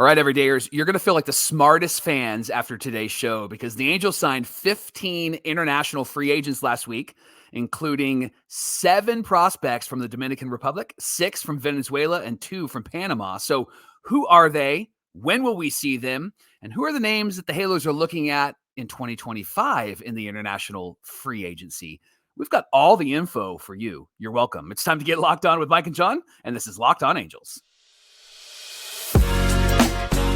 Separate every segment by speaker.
Speaker 1: All right, everydayers, you're going to feel like the smartest fans after today's show because the Angels signed 15 international free agents last week, including 7 prospects from the Dominican Republic, 6 from Venezuela, and 2 from Panama. So who are they? When will we see them? And who are the names that the Halos are looking at in 2025 in the international free agency? We've got all the info for you. You're welcome. It's time to get locked on with Mike and John, and this is Locked On Angels.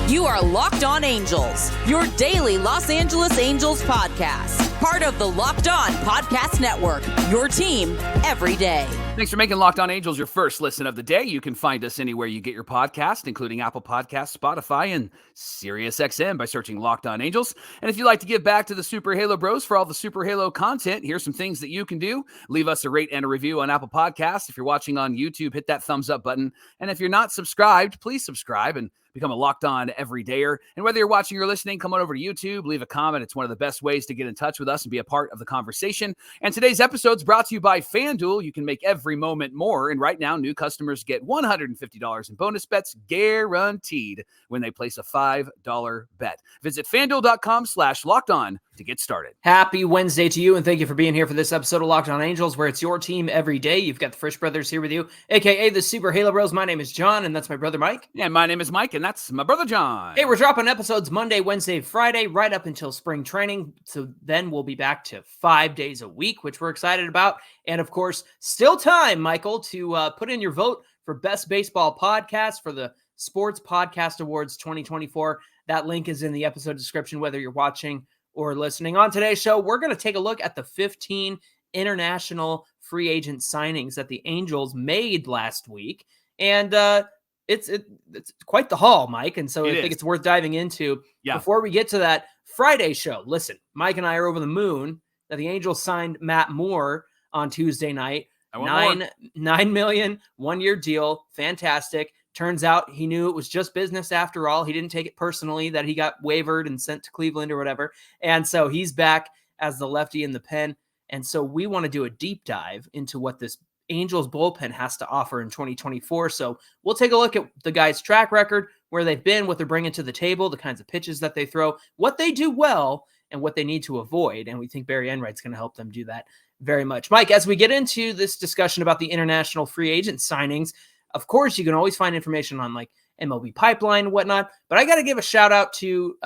Speaker 2: You are Locked On Angels, your daily Los Angeles Angels podcast. Part of the Locked On Podcast Network, your team every day.
Speaker 1: Thanks for making Locked On Angels your first listen of the day. You can find us anywhere you get your podcast, including Apple Podcasts, Spotify, and SiriusXM by searching Locked On Angels. And if you'd like to give back to the Super Halo Bros for all the Super Halo content, here's some things that you can do. Leave us a rate and a review on Apple Podcasts. If you're watching on YouTube, hit that thumbs up button. And if you're not subscribed, please subscribe and become a Locked On everydayer. And whether you're watching or listening, come on over to YouTube, leave a comment. It's one of the best ways to get in touch with us and be a part of the conversation. And today's episode is brought to you by FanDuel. You can make every moment more. And right now, new customers get $150 in bonus bets guaranteed when they place a $5 bet. Visit FanDuel.com/LockedOn to get started.
Speaker 3: Happy Wednesday to you, and thank you for being here for this episode of Locked On Angels, where it's your team every day. You've got the Frisch Brothers here with you, a.k.a. the Super Halo Bros. My name is John, and that's my brother Mike.
Speaker 1: And my name is Mike, and that's my brother John.
Speaker 3: Hey, we're dropping episodes Monday, Wednesday, Friday, right up until spring training. So then we'll be back to 5 days a week, which we're excited about. And of course, still time, Michael, to put in your vote for Best Baseball Podcast for the Sports Podcast Awards 2024. That link is in the episode description, whether you're watching or listening. On today's show, we're going to take a look at the 15 international free agent signings that the Angels made last week. And it's quite the haul, Mike. And so I think it's worth diving into. Yeah. Before we get to that Friday show, listen, Mike and I are over the moon that the Angels signed Matt Moore on Tuesday night. $9 million, 1-year deal. Fantastic. Turns out he knew it was just business after all. He didn't take it personally that he got wavered and sent to Cleveland or whatever. And so he's back as the lefty in the pen. And so we want to do a deep dive into what this Angels bullpen has to offer in 2024. So we'll take a look at the guy's track record, where they've been, what they're bringing to the table, the kinds of pitches that they throw, what they do well, and what they need to avoid. And we think Barry Enright's going to help them do that very much. Mike, as we get into this discussion about the international free agent signings, of course, you can always find information on like MLB Pipeline and whatnot, but I got to give a shout out to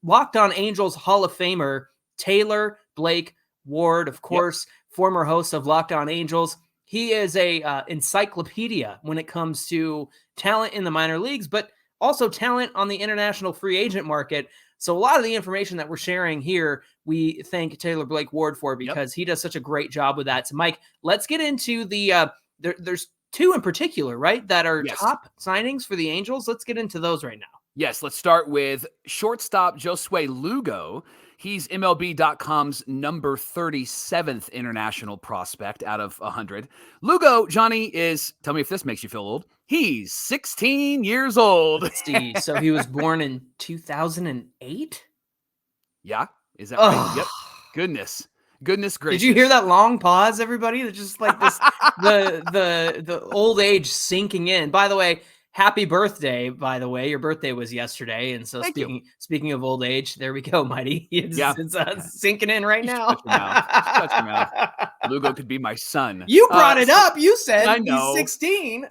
Speaker 3: Locked On Angels Hall of Famer Taylor Blake Ward, of course, former host of Locked On Angels. He is a encyclopedia when it comes to talent in the minor leagues, but also talent on the international free agent market. So a lot of the information that we're sharing here, we thank Taylor Blake Ward for, because he does such a great job with that. So Mike, let's get into the, there's 2 in particular, right, that are top signings for the Angels. Let's get into those right now.
Speaker 1: Yes, let's start with shortstop Joswa Lugo. He's MLB.com's number 37th international prospect out of 100. Lugo, Johnny, is, tell me if this makes you feel old, he's 16 years old.
Speaker 3: So he was born in 2008?
Speaker 1: Yeah, is that right? Yep. Goodness gracious.
Speaker 3: Did you hear that long pause, everybody? It's just like this, the old age sinking in. By the way, happy birthday, by the way. Your birthday was yesterday. And so speaking of old age, there we go, Mighty. It's sinking in right now.
Speaker 1: Shut your mouth. Lugo could be my son.
Speaker 3: You brought it up. You said
Speaker 1: I know.
Speaker 3: He's 16.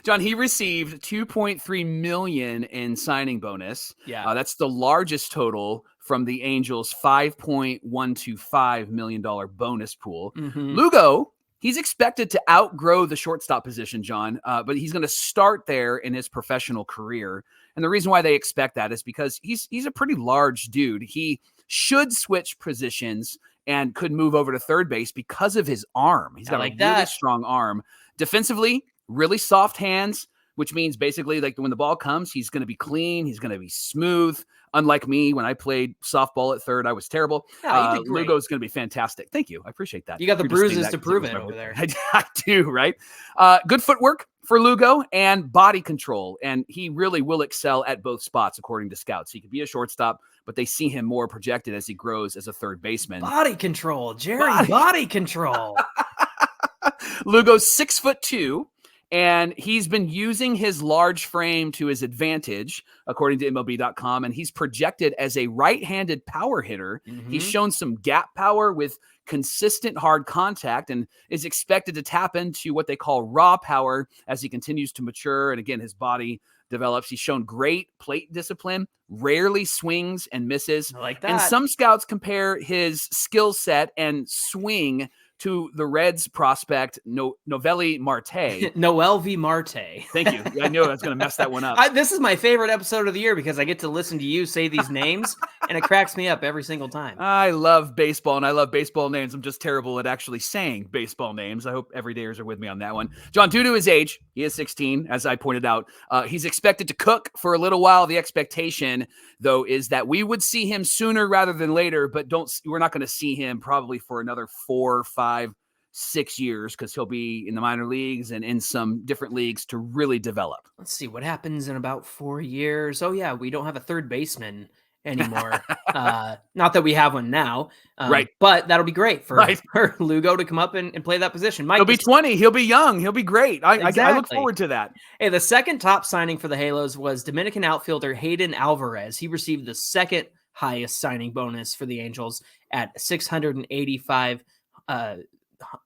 Speaker 1: John, he received $2.3 million in signing bonus.
Speaker 3: Yeah.
Speaker 1: That's the largest total from the Angels' $5.125 million bonus pool.
Speaker 3: Mm-hmm.
Speaker 1: Lugo, he's expected to outgrow the shortstop position, John, but he's going to start there in his professional career. And the reason why they expect that is because he's a pretty large dude. He should switch positions and could move over to third base because of his arm. He's got a really strong arm. Defensively, really soft hands, which means basically like when the ball comes, he's going to be clean. He's going to be smooth. Unlike me, when I played softball at third, I was terrible. Lugo's going to be fantastic. Thank you. I appreciate that.
Speaker 3: You got the bruises to prove it over there.
Speaker 1: I do, right? Good footwork for Lugo and body control. And he really will excel at both spots, according to scouts. He could be a shortstop, but they see him more projected as he grows as a third baseman.
Speaker 3: Body control, Jerry. Body control.
Speaker 1: Lugo's 6'2", And he's been using his large frame to his advantage, according to MLB.com, and he's projected as a right-handed power hitter. He's shown some gap power with consistent hard contact and is expected to tap into what they call raw power as he continues to mature. And again, his body develops. He's shown great plate discipline, rarely swings and misses.
Speaker 3: I like that.
Speaker 1: And some scouts compare his skill set and swing to the Reds prospect Noelvi Marte.
Speaker 3: Noelvi Marte.
Speaker 1: Thank you. I knew I was going to mess that one up.
Speaker 3: This is my favorite episode of the year because I get to listen to you say these names, and it cracks me up every single time.
Speaker 1: I love baseball, and I love baseball names. I'm just terrible at actually saying baseball names. I hope everydayers are with me on that one. John, due to his age, he is 16, as I pointed out. He's expected to cook for a little while. The expectation, though, is that we would see him sooner rather than later, but we're not going to see him probably for another 4, 5, 6 years because he'll be in the minor leagues and in some different leagues to really develop.
Speaker 3: Let's see what happens in about 4 years. Oh yeah, we don't have a third baseman anymore. Not that we have one now,
Speaker 1: right?
Speaker 3: But that'll be great for Lugo to come up and play that position. Mike,
Speaker 1: he'll be 20. He'll be young. He'll be great. I look forward to that.
Speaker 3: Hey, the second top signing for the Halos was Dominican outfielder Hayden Alvarez. He received the second highest signing bonus for the Angels at 685.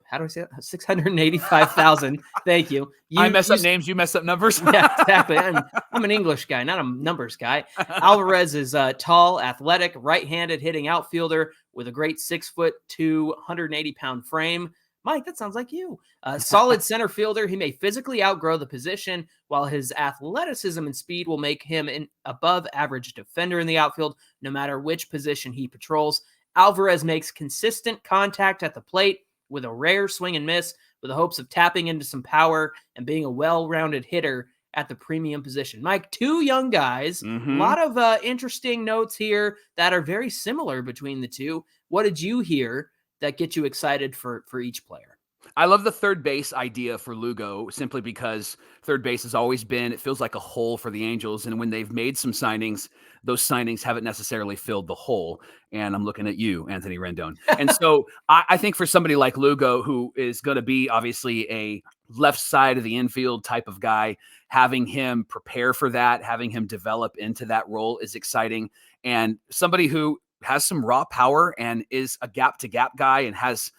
Speaker 3: How do I say that? 685,000. Thank you.
Speaker 1: I mess up names. You mess up numbers.
Speaker 3: Yeah, exactly. I'm an English guy, not a numbers guy. Alvarez is a tall, athletic, right-handed hitting outfielder with a great 6'2", 180-pound frame. Mike, that sounds like you. Solid center fielder. He may physically outgrow the position, while his athleticism and speed will make him an above-average defender in the outfield, no matter which position he patrols. Alvarez makes consistent contact at the plate with a rare swing and miss, with the hopes of tapping into some power and being a well-rounded hitter at the premium position. Mike, two young guys, a lot of interesting notes here that are very similar between the two. What did you hear that get you excited for each player?
Speaker 1: I love the third base idea for Lugo simply because third base has always been, it feels like a hole for the Angels. And when they've made some signings, those signings haven't necessarily filled the hole. And I'm looking at you, Anthony Rendon. And so I think for somebody like Lugo, who is going to be obviously a left side of the infield type of guy, having him prepare for that, having him develop into that role is exciting. And somebody who has some raw power and is a gap to gap guy and has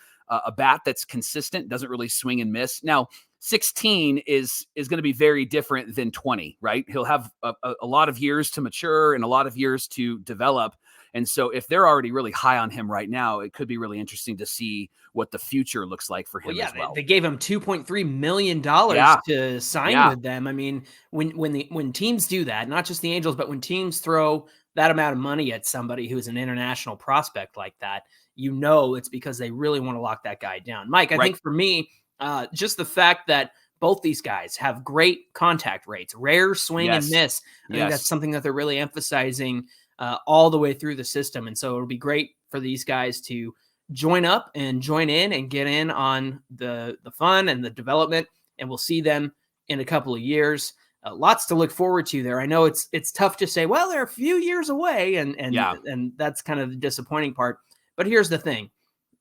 Speaker 1: a bat that's consistent, doesn't really swing and miss. Now, 16 is going to be very different than 20, right? He'll have a lot of years to mature and a lot of years to develop. And so if they're already really high on him right now, it could be really interesting to see what the future looks like for him as well.
Speaker 3: They gave him $2.3 million to sign with them. I mean, when teams do that, not just the Angels, but when teams throw that amount of money at somebody who's an international prospect like that, you know it's because they really want to lock that guy down. Mike, I think for me, just the fact that both these guys have great contact rates, rare swing and miss, I think that's something that they're really emphasizing all the way through the system. And so it'll be great for these guys to join up and join in and get in on the fun and the development. And we'll see them in a couple of years. Lots to look forward to there. I know it's tough to say, well, they're a few years away, and that's kind of the disappointing part. But here's the thing.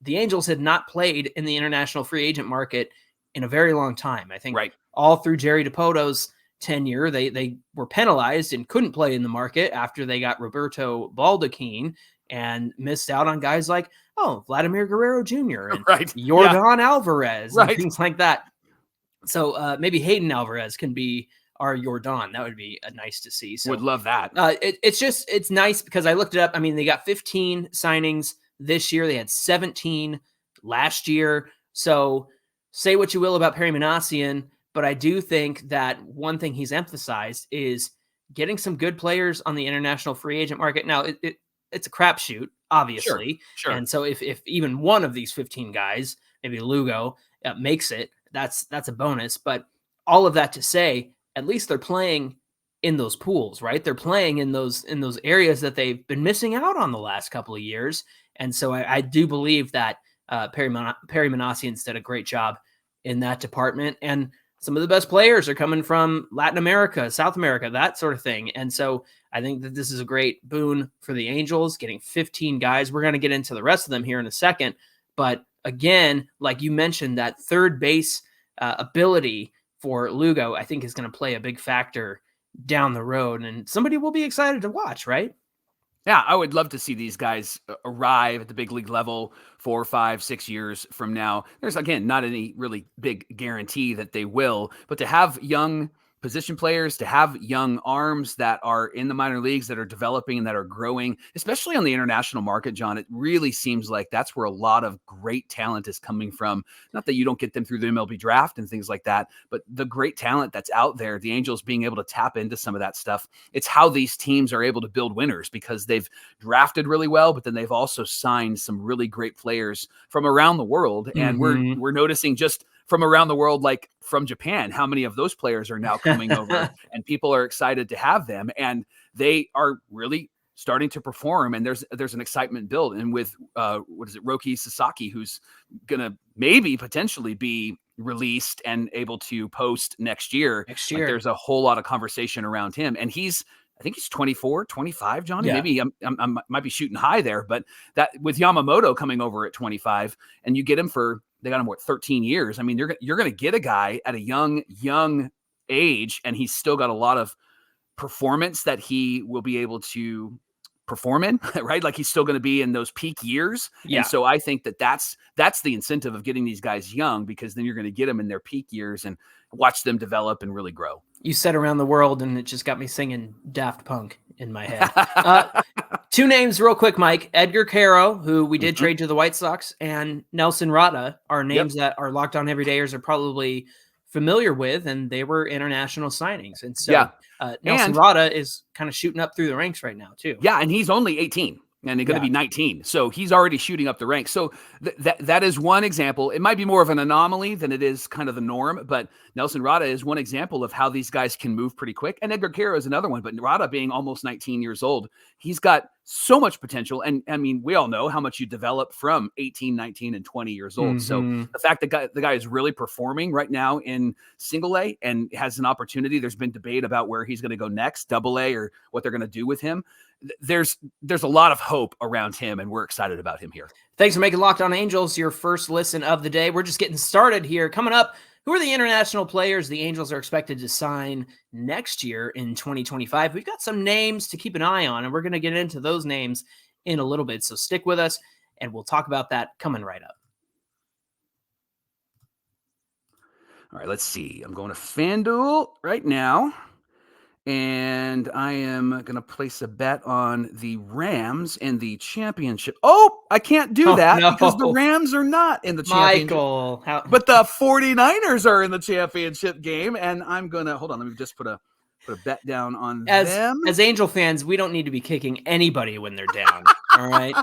Speaker 3: The Angels had not played in the international free agent market in a very long time. I think all through Jerry DiPoto's tenure, they were penalized and couldn't play in the market after they got Roberto Baldacchini and missed out on guys like, Vladimir Guerrero Jr. and Yordan Alvarez and things like that. So maybe Hayden Alvarez can be our Yordan. That would be nice to see. So
Speaker 1: would love that.
Speaker 3: It's nice because I looked it up. I mean, they got 15 signings this year. They had 17 last year. So say what you will about Perry Minasian, but I do think that one thing he's emphasized is getting some good players on the international free agent market. Now, it's a crapshoot, obviously. Sure. And so if even one of these 15 guys, maybe Lugo, makes it, that's a bonus. But all of that to say, at least they're playing in those pools, right? They're playing in those areas that they've been missing out on the last couple of years. And so I do believe that Perry Minasian's did a great job in that department. And some of the best players are coming from Latin America, South America, that sort of thing. And so I think that this is a great boon for the Angels, getting 15 guys. We're going to get into the rest of them here in a second. But again, like you mentioned, that third base ability for Lugo, I think is going to play a big factor down the road, and somebody will be excited to watch, right?
Speaker 1: Yeah, I would love to see these guys arrive at the big league level 4, 5, 6 years from now. There's, again, not any really big guarantee that they will, but to have young position players, to have young arms that are in the minor leagues, that are developing and that are growing, especially on the international market, John, it really seems like that's where a lot of great talent is coming from. Not that you don't get them through the MLB draft and things like that, but the great talent that's out there, the Angels being able to tap into some of that stuff. It's how these teams are able to build winners, because they've drafted really well, but then they've also signed some really great players from around the world. And we're noticing just from around the world, like from Japan, how many of those players are now coming over, and people are excited to have them, and they are really starting to perform, and there's an excitement build. And with Roki Sasaki, who's gonna maybe potentially be released and able to post next year. Like, there's a whole lot of conversation around him, and I think he's 24, 25, Johnny. Yeah. Maybe I might be shooting high there, but that with Yamamoto coming over at 25, and you get him they got him 13 years. I mean, you're going to get a guy at a young age, and he's still got a lot of performance that he will be able to perform in, right? Like, he's still going to be in those peak years. Yeah. And so I think that's the incentive of getting these guys young, because then you're going to get them in their peak years and watch them develop and really grow.
Speaker 3: You said around the world, and it just got me singing Daft Punk in my head. 2 names real quick, Mike. Edgar Caro, who we did trade to the White Sox, and Nelson Rada are names that our Locked On Everydayers are probably familiar with, and they were international signings. And so Nelson Rada is kind of shooting up through the ranks right now too.
Speaker 1: Yeah, and he's only 18. And they're going to be 19. So he's already shooting up the ranks. So that is one example. It might be more of an anomaly than it is kind of the norm, but Nelson Rada is one example of how these guys can move pretty quick. And Edgar Caro is another one, but Rada being almost 19 years old, he's got so much potential. And I mean, we all know how much you develop from 18, 19, and 20 years old. So the fact that the guy is really performing right now in single A and has an opportunity, there's been debate about where he's going to go next, double A, or what they're going to do with him. There's a lot of hope around him, and we're excited about him here.
Speaker 3: Thanks for making Locked On Angels your first listen of the day. We're just getting started here. Coming up, who are the international players the Angels are expected to sign next year in 2025? We've got some names to keep an eye on, and we're going to get into those names in a little bit. So stick with us, and we'll talk about that coming right up.
Speaker 1: All right, let's see. I'm going to FanDuel right now. And I am going to place a bet on the Rams in the championship. Oh, I can't do that because the Rams are not in the championship.
Speaker 3: Michael.
Speaker 1: But the 49ers are in the championship game. And I'm going to, hold on, let me just put a bet down on them.
Speaker 3: As Angel fans, we don't need to be kicking anybody when they're down. All right.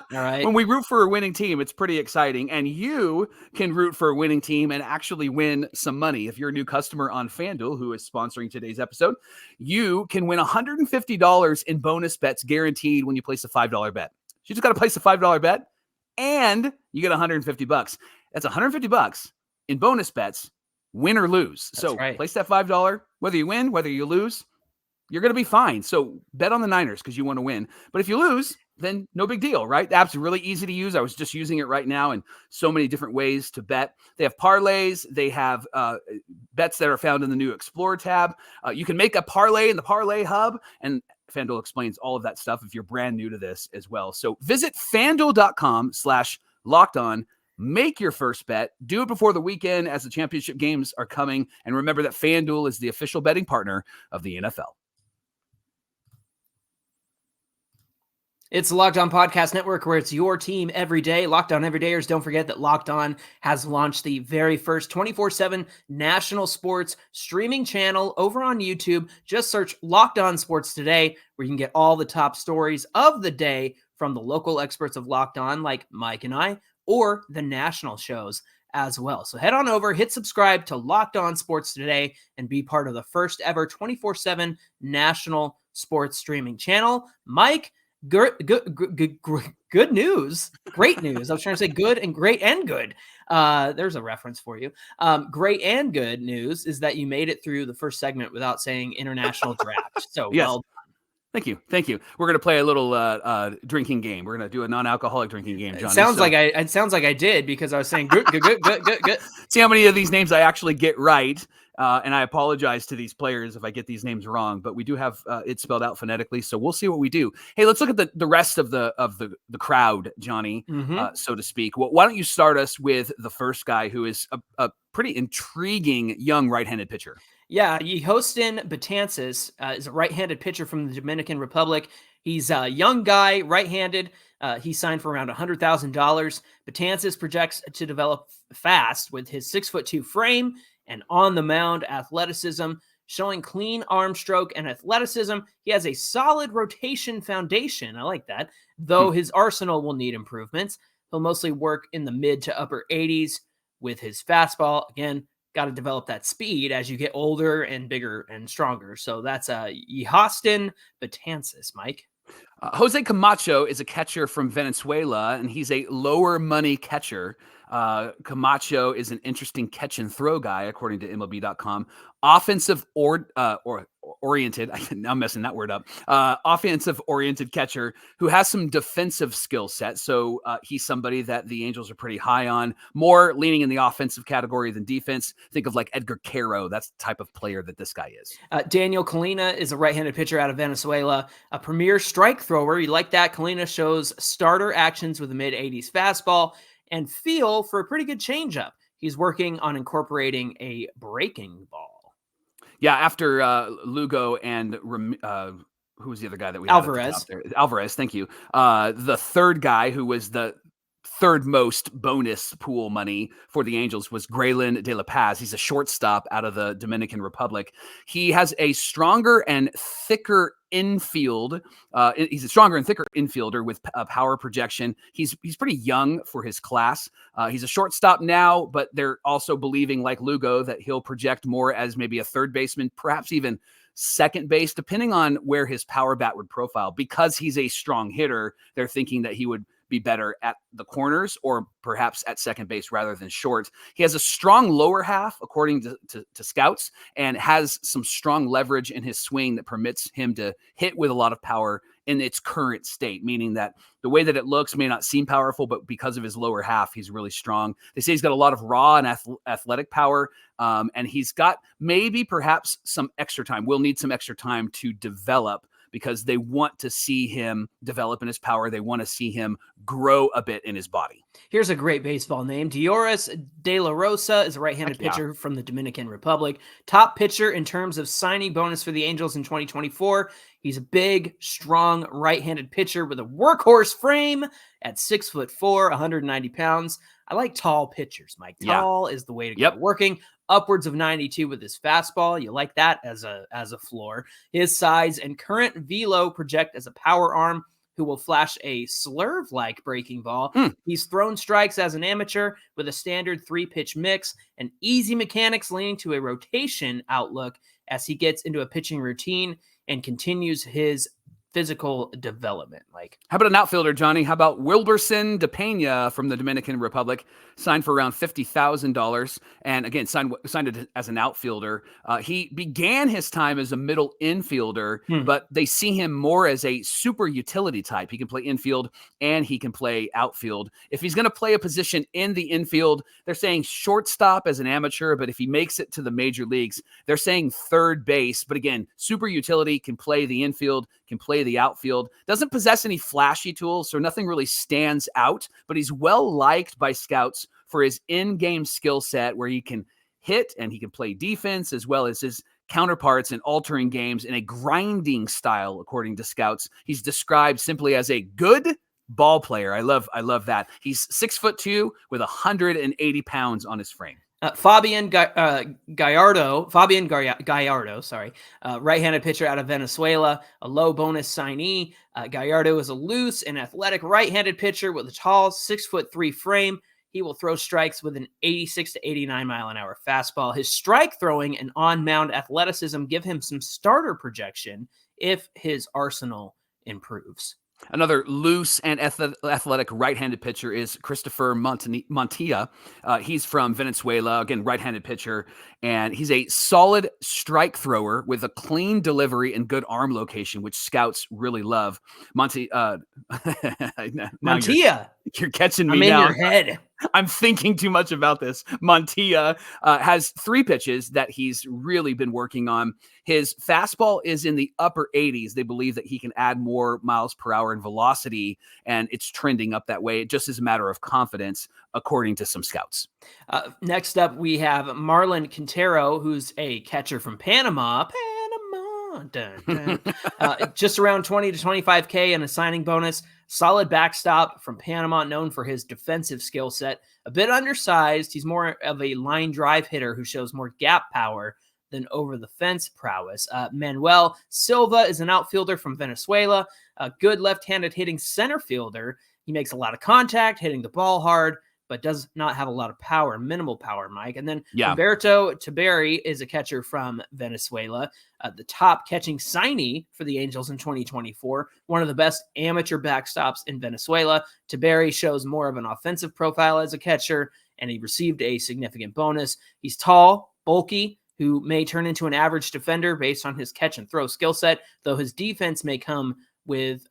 Speaker 1: When we root for a winning team, it's pretty exciting. And you can root for a winning team and actually win some money. If you're a new customer on FanDuel, who is sponsoring today's episode, you can win $150 in bonus bets guaranteed when you place a $5 bet. You just got to place a $5 bet and you get $150. That's $150 in bonus bets, win or lose. That's right. Place that $5, whether you win, whether you lose, you're going to be fine. So bet on the Niners because you want to win. But if you lose, then no big deal, right? The app's really easy to use. I was just using it right now, and so many different ways to bet. They have parlays. They have bets that are found in the new Explore tab. You can make a parlay in the Parlay Hub, and FanDuel explains all of that stuff if you're brand new to this as well. So visit FanDuel.com/lockedon. Make your first bet. Do it before the weekend as the championship games are coming. And remember that FanDuel is the official betting partner of the NFL.
Speaker 3: It's the Locked On Podcast Network, where it's your team every day. Locked On Everydayers, don't forget that Locked On has launched the very first 24/7 national sports streaming channel over on YouTube. Just search Locked On Sports Today, where you can get all the top stories of the day from the local experts of Locked On, like Mike and I, or the national shows as well. So head on over, hit subscribe to Locked On Sports Today, and be part of the first ever 24/7 national sports streaming channel. Mike, good news. Great news. I was trying to say good and great and good. There's a reference for you. Great and good news is that you made it through the first segment without saying international draft. So
Speaker 1: yes.
Speaker 3: Well
Speaker 1: Thank you. Thank you. We're going to play a little drinking game. We're going to do a non-alcoholic drinking game, Johnny.
Speaker 3: It sounds like I did because I was saying good, good, good, good, good, good.
Speaker 1: See how many of these names I actually get right. And I apologize to these players if I get these names wrong, but we do have it spelled out phonetically. So we'll see what we do. Hey, let's look at the rest of the crowd, Johnny, so to speak. Well, why don't you start us with the first guy, who is a pretty intriguing young right-handed pitcher?
Speaker 3: Yeah, Yehostin Betances is a right-handed pitcher from the Dominican Republic. He's a young guy, right-handed. He signed for around $100,000. Betances projects to develop fast with his 6'2" frame and on-the-mound athleticism, showing clean arm stroke and athleticism. He has a solid rotation foundation. I like that, though his arsenal will need improvements. He'll mostly work in the mid to upper 80s with his fastball. Again, got to develop that speed as you get older and bigger and stronger. So that's Yehostin Betances, Mike.
Speaker 1: Jose Camacho is a catcher from Venezuela, and he's a lower money catcher. Camacho is an interesting catch and throw guy, according to MLB.com. Offensive oriented, I'm messing that word up. Offensive oriented catcher who has some defensive skill set. So he's somebody that the Angels are pretty high on, more leaning in the offensive category than defense. Think of like Edgar Caro. That's the type of player that this guy is.
Speaker 3: Daniel Colina is a right-handed pitcher out of Venezuela, a premier strike thrower. You like that? Colina shows starter actions with a mid-80s fastball and feel for a pretty good changeup. He's working on incorporating a breaking ball.
Speaker 1: Yeah, after Lugo and who was the other guy that we
Speaker 3: Alvarez.
Speaker 1: had there? Alvarez, thank you. The third guy who was the third most bonus pool money for the Angels was Graylin De La Paz. He's a shortstop out of the Dominican Republic. He has a stronger and thicker infield. He's a stronger and thicker infielder with power projection. He's pretty young for his class. He's a shortstop now, but they're also believing, like Lugo, that he'll project more as maybe a third baseman, perhaps even second base, depending on where his power bat would profile. Because he's a strong hitter, they're thinking that he would be better at the corners or perhaps at second base rather than short. He has a strong lower half, according to scouts, and has some strong leverage in his swing that permits him to hit with a lot of power in its current state, meaning that the way that it looks may not seem powerful, but because of his lower half, he's really strong. They say he's got a lot of raw and athletic power, and he's got maybe perhaps some extra time. We'll need some extra time to develop, because they want to see him develop in his power. They want to see him grow a bit in his body.
Speaker 3: Here's a great baseball name. Dioris De La Rosa is a right-handed pitcher from the Dominican Republic. Top pitcher in terms of signing bonus for the Angels in 2024. He's a big, strong right-handed pitcher with a workhorse frame at 6'4", 190 pounds. I like tall pitchers, Mike. Tall is the way to go. Working upwards of 92 with his fastball. You like that as a floor. His size and current velo project as a power arm who will flash a slurve-like breaking ball. He's thrown strikes as an amateur with a standard 3-pitch mix and easy mechanics, leaning to a rotation outlook as he gets into a pitching routine and continues his physical development. Like,
Speaker 1: how about an outfielder, Johnny? How about Wilberson De Pena from the Dominican Republic? Signed for around $50,000, and again signed as an outfielder. He began his time as a middle infielder, but they see him more as a super utility type. He can play infield and he can play outfield. If he's going to play a position in the infield, they're saying shortstop as an amateur, but if he makes it to the major leagues, they're saying third base. But again, super utility, can play the infield, can play the outfield. Doesn't possess any flashy tools, so nothing really stands out, but he's well liked by scouts for his in-game skill set, where he can hit and he can play defense, as well as his counterparts in altering games in a grinding style, according to scouts. He's described simply as a good ball player. I love that. He's 6'2" with 180 pounds on his frame.
Speaker 3: Fabian Gallardo, right-handed pitcher out of Venezuela, a low bonus signee. Gallardo is a loose and athletic right-handed pitcher with a tall 6'3" frame. He will throw strikes with an 86 to 89 mile an hour fastball. His strike throwing and on-mound athleticism give him some starter projection if his arsenal improves.
Speaker 1: Another loose and athletic right-handed pitcher is Christopher Montilla. He's from Venezuela, again, right-handed pitcher, and he's a solid strike thrower with a clean delivery and good arm location, which scouts really love. Montilla. You're catching me
Speaker 3: I'm in
Speaker 1: now.
Speaker 3: your head.
Speaker 1: I'm thinking too much about this. Montilla has 3 pitches that he's really been working on. His fastball is in the upper 80s. They believe that he can add more miles per hour in velocity, and it's trending up that way. It just is a matter of confidence, according to some scouts.
Speaker 3: Next up, we have Marlon Quintero, who's a catcher from Panama. Dun, dun. Just around 20 to 25K and a signing bonus. Solid backstop from Panama, known for his defensive skill set. A bit undersized. He's more of a line drive hitter who shows more gap power than over the fence prowess. Manuel Silva is an outfielder from Venezuela. A good left-handed hitting center fielder. He makes a lot of contact, hitting the ball hard, but does not have a lot of power, minimal power, Mike. And then Humberto Tiberi is a catcher from Venezuela, the top catching signee for the Angels in 2024, one of the best amateur backstops in Venezuela. Tiberi shows more of an offensive profile as a catcher, and he received a significant bonus. He's tall, bulky, who may turn into an average defender based on his catch and throw skill set, though his defense may come with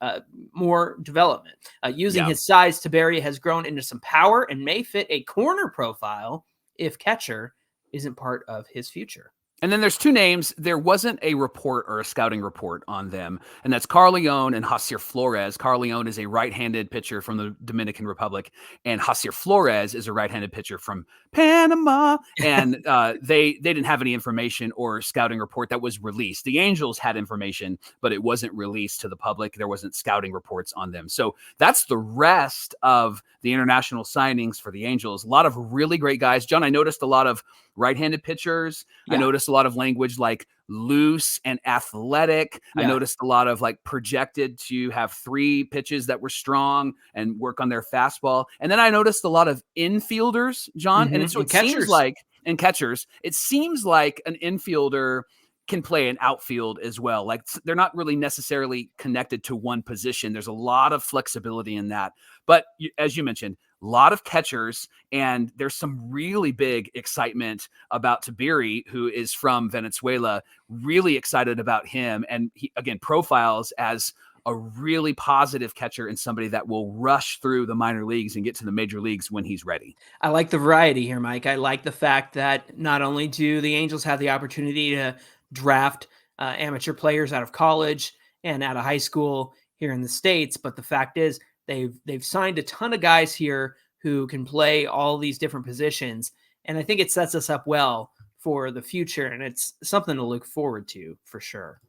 Speaker 3: more development. Using his size, Tiberi has grown into some power and may fit a corner profile if catcher isn't part of his future.
Speaker 1: And then there's 2 names. There wasn't a report or a scouting report on them, and that's Carl Leon and Josier Flores. Carl Leon is a right-handed pitcher from the Dominican Republic, and Josier Flores is a right-handed pitcher from Panama. And they didn't have any information or scouting report that was released. The Angels had information, but it wasn't released to the public. There wasn't scouting reports on them. So that's the rest of the international signings for the Angels. A lot of really great guys. John, I noticed a lot of right-handed pitchers. I noticed a lot of language like loose and athletic. I noticed a lot of like projected to have 3 pitches that were strong and work on their fastball. And then I noticed a lot of infielders, John. And so it seems like, and catchers, it seems like an infielder can play an outfield as well. Like they're not really necessarily connected to one position. There's a lot of flexibility in that. But as you mentioned, a lot of catchers, and there's some really big excitement about Tiberi, who is from Venezuela. Really excited about him. And he, again, profiles as a really positive catcher and somebody that will rush through the minor leagues and get to the major leagues when he's ready.
Speaker 3: I like the variety here, Mike. I like the fact that not only do the Angels have the opportunity to draft amateur players out of college and out of high school here in the States, but the fact is they've signed a ton of guys here who can play all these different positions. And I think it sets us up well for the future, and it's something to look forward to for sure.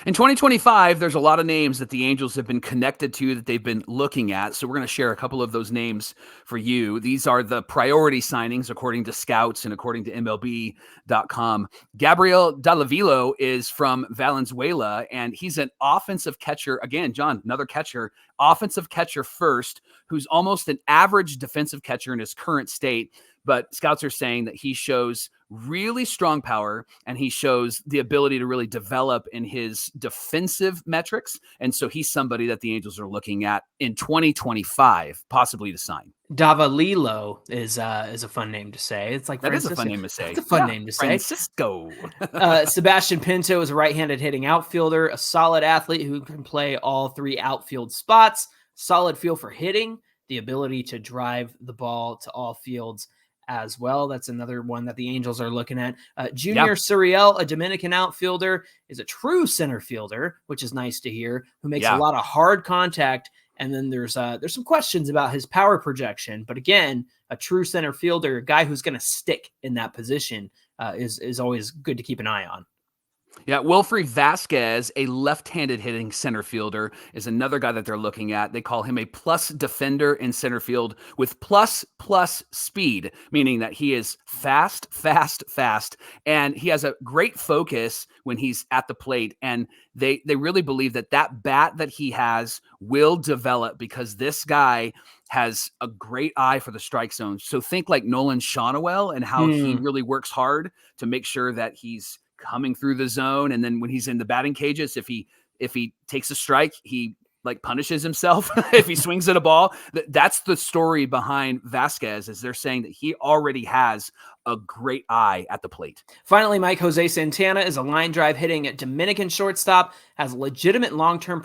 Speaker 1: In 2025, there's a lot of names that the Angels have been connected to that they've been looking at. So we're going to share a couple of those names for you. These are the priority signings according to scouts and according to MLB.com. Gabriel Dallavilo is from Valenzuela, and he's an offensive catcher. Again, John, another catcher, offensive catcher first, who's almost an average defensive catcher in his current state. But scouts are saying that he shows really strong power and he shows the ability to really develop in his defensive metrics. And so he's somebody that the Angels are looking at in 2025, possibly to sign.
Speaker 3: Davalilo is a fun name to say. It's like
Speaker 1: that is a fun name to say.
Speaker 3: It's a fun name to say.
Speaker 1: Francisco.
Speaker 3: Sebastian Pinto is a right-handed hitting outfielder, a solid athlete who can play all 3 outfield spots, solid feel for hitting, the ability to drive the ball to all fields as well. That's another one that the Angels are looking at. Junior Suriel, a Dominican outfielder, is a true center fielder, which is nice to hear, who makes a lot of hard contact. And then there's some questions about his power projection. But again, a true center fielder, a guy who's going to stick in that position is always good to keep an eye on.
Speaker 1: Yeah, Wilfrey Vasquez, a left-handed hitting center fielder, is another guy that they're looking at. They call him a plus defender in center field with plus speed, meaning that he is fast, and he has a great focus when he's at the plate. And they really believe that bat that he has will develop because this guy has a great eye for the strike zone. So think like Nolan Shonowell and how he really works hard to make sure that he's coming through the zone. And then when he's in the batting cages, if he takes a strike, he like punishes himself if he swings at a ball. That's the story behind Vasquez, is they're saying that he already has a great eye at the plate.
Speaker 3: Finally, Mike, Jose Santana is a line drive hitting at Dominican shortstop, has legitimate long-term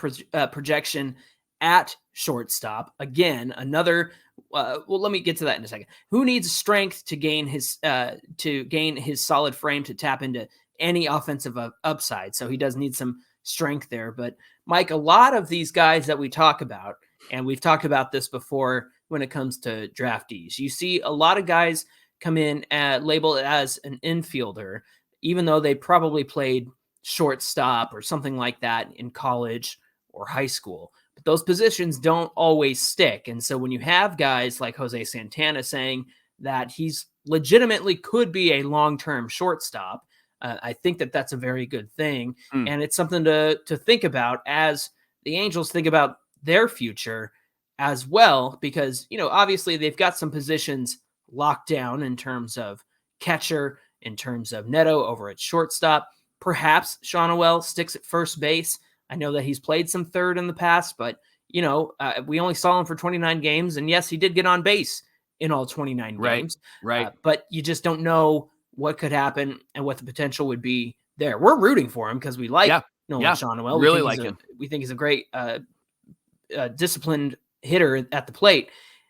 Speaker 3: projection at shortstop. Again, another well, let me get to that in a second. Who needs strength to gain his solid frame to tap into any offensive upside? So he does need some strength there. But Mike, a lot of these guys that we talk about, and we've talked about this before when it comes to draftees, you see a lot of guys come in labeled as an infielder, even though they probably played shortstop or something like that in college or high school. But those positions don't always stick. And so when you have guys like Jose Santana saying that he's legitimately could be a long-term shortstop, I think that that's a very good thing. And it's something to think about as the Angels think about their future as well, because, you know, obviously they've got some positions locked down in terms of catcher, in terms of Neto over at shortstop. Perhaps Shonowell sticks at first base. I know that he's played some third in the past, but, you know, we only saw him for 29 games. And yes, he did get on base in all 29 games.
Speaker 1: Right.
Speaker 3: But you just don't know what could happen and what the potential would be there. We're rooting for him because we like Nolan Shonowell.
Speaker 1: Really like him.
Speaker 3: We think he's a great disciplined hitter at the plate.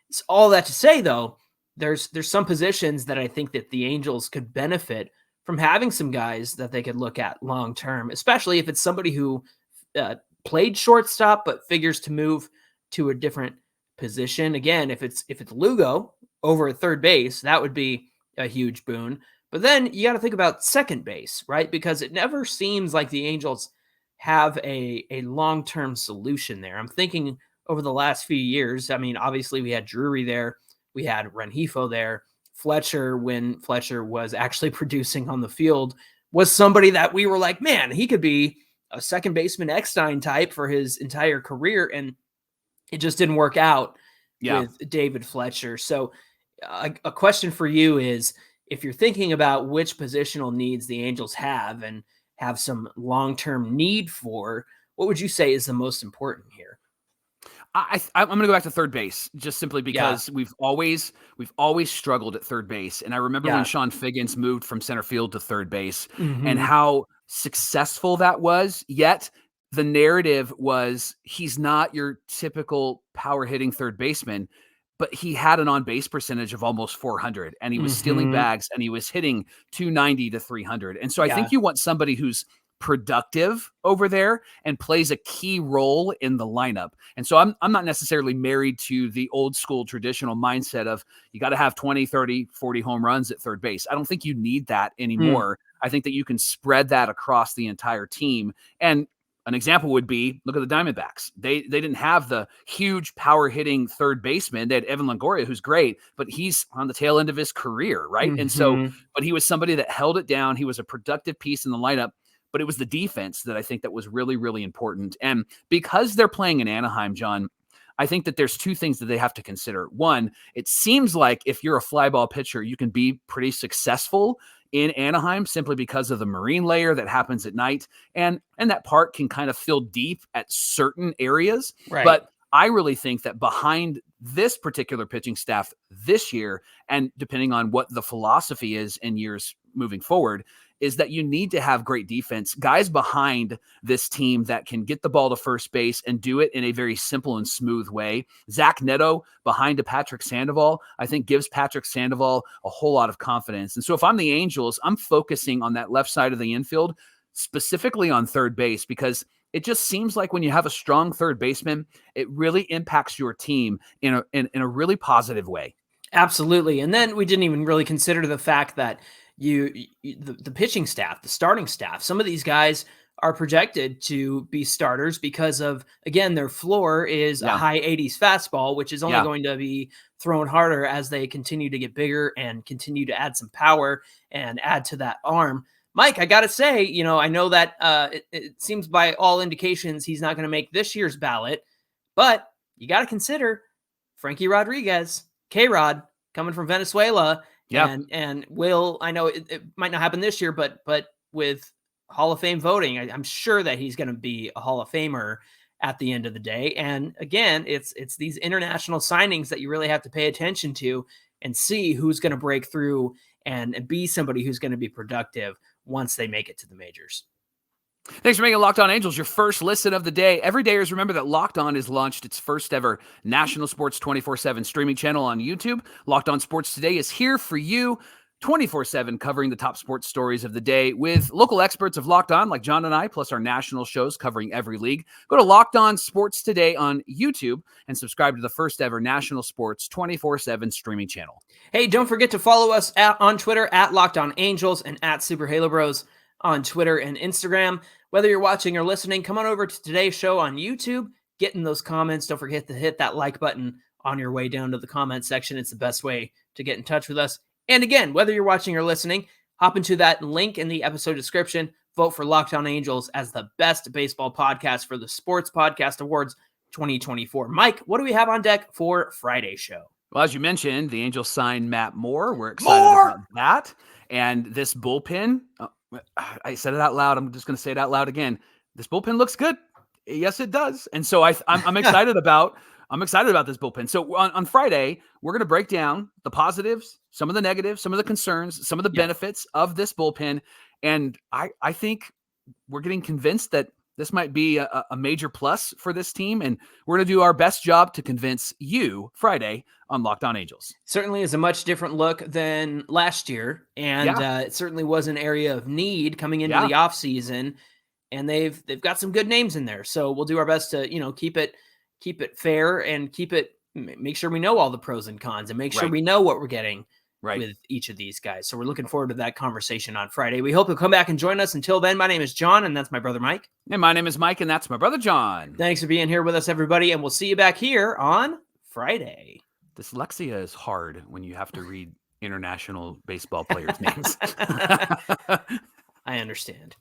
Speaker 3: It's all that to say, though, there's some positions that I think that the Angels could benefit from having some guys that they could look at long term, especially if it's somebody who played shortstop but figures to move to a different position. Again, if it's Lugo over at third base, that would be a huge boon. But then you got to think about second base, right? Because it never seems like the Angels have a long-term solution there. I'm thinking over the last few years, I mean, obviously we had Drury there. We had Rengifo there. Fletcher, when Fletcher was actually producing on the field, was somebody that we were like, man, he could be a second baseman Eckstein type for his entire career. And it just didn't work out with David Fletcher. So a question for you is, if you're thinking about which positional needs the Angels have and have some long-term need for, what would you say is the most important here?
Speaker 1: I'm going to go back to third base just simply because we've always struggled at third base. And I remember when Sean Figgins moved from center field to third base and how successful that was. Yet the narrative was he's not your typical power hitting third baseman, but he had an on-base percentage of almost 400 and he was stealing bags and he was hitting 290 to 300. And so I think you want somebody who's productive over there and plays a key role in the lineup. And so I'm not necessarily married to the old school traditional mindset of you got to have 20, 30, 40 home runs at third base. I don't think you need that anymore. I think that you can spread that across the entire team. And an example would be, look at the Diamondbacks. They didn't have the huge power hitting third baseman. They had Evan Longoria, who's great, but he's on the tail end of his career, right? And so, but he was somebody that held it down. He was a productive piece in the lineup, but it was the defense that I think that was really, really important. And because they're playing in Anaheim, John, I think that there's two things that they have to consider. One, it seems like if you're a fly ball pitcher, you can be pretty successful in Anaheim simply because of the marine layer that happens at night. And that park can kind of feel deep at certain areas. Right. But I really think that behind this particular pitching staff this year, and depending on what the philosophy is in years moving forward, is that you need to have great defense, guys behind this team that can get the ball to first base and do it in a very simple and smooth way. Zach Neto behind a Patrick Sandoval, I think gives Patrick Sandoval a whole lot of confidence. And so if I'm the Angels, I'm focusing on that left side of the infield, specifically on third base, because it just seems like when you have a strong third baseman, it really impacts your team in a really positive way.
Speaker 3: Absolutely. And then we didn't even really consider the fact that the pitching staff, the starting staff, some of these guys are projected to be starters because of, again, their floor is a high 80s fastball, which is only going to be thrown harder as they continue to get bigger and continue to add some power and add to that arm. Mike, I got to say, you know, I know that it seems by all indications he's not going to make this year's ballot, but you got to consider Frankie Rodriguez, K-Rod, coming from Venezuela.
Speaker 1: Yeah.
Speaker 3: And will, I know it might not happen this year, but with Hall of Fame voting, I'm sure that he's going to be a Hall of Famer at the end of the day. And again, it's these international signings that you really have to pay attention to and see who's going to break through and be somebody who's going to be productive once they make it to the majors.
Speaker 1: Thanks for making Locked On Angels your first listen of the day. Everydayers, remember that Locked On has launched its first ever national sports 24/7 streaming channel on YouTube. Locked On Sports Today is here for you 24/7, covering the top sports stories of the day with local experts of Locked On like John and I, plus our national shows covering every league. Go to Locked On Sports Today on YouTube and subscribe to the first ever national sports 24/7 streaming channel.
Speaker 3: Hey, don't forget to follow us on Twitter at Locked On Angels and at Super Halo Bros on Twitter and Instagram. Whether you're watching or listening, come on over to today's show on YouTube, get in those comments. Don't forget to hit that like button on your way down to the comment section. It's the best way to get in touch with us. And again, whether you're watching or listening, hop into that link in the episode description. Vote for Locked On Angels as the best baseball podcast for the Sports Podcast Awards 2024. Mike, what do we have on deck for Friday's show?
Speaker 1: Well, as you mentioned, the Angels signed Matt Moore. We're excited about that. And this bullpen, I said it out loud. I'm just going to say it out loud again. This bullpen looks good. Yes, it does. And so I'm excited about this bullpen. So on Friday, we're going to break down the positives, some of the negatives, some of the concerns, some of the benefits of this bullpen. And I think we're getting convinced that this might be a major plus for this team. And we're going to do our best job to convince you Friday on Locked On Angels.
Speaker 3: Certainly is a much different look than last year. And it certainly was an area of need coming into the offseason. And they've got some good names in there. So we'll do our best to, you know, keep it fair and make sure we know all the pros and cons and make sure we know what we're getting with each of these guys. So we're looking forward to that conversation on Friday. We hope you'll come back and join us. Until then, my name is John, and that's my brother Mike.
Speaker 1: And my name is Mike, and that's my brother John.
Speaker 3: Thanks for being here with us, everybody, and we'll see you back here on Friday.
Speaker 1: Dyslexia is hard when you have to read international baseball players' names.
Speaker 3: I understand.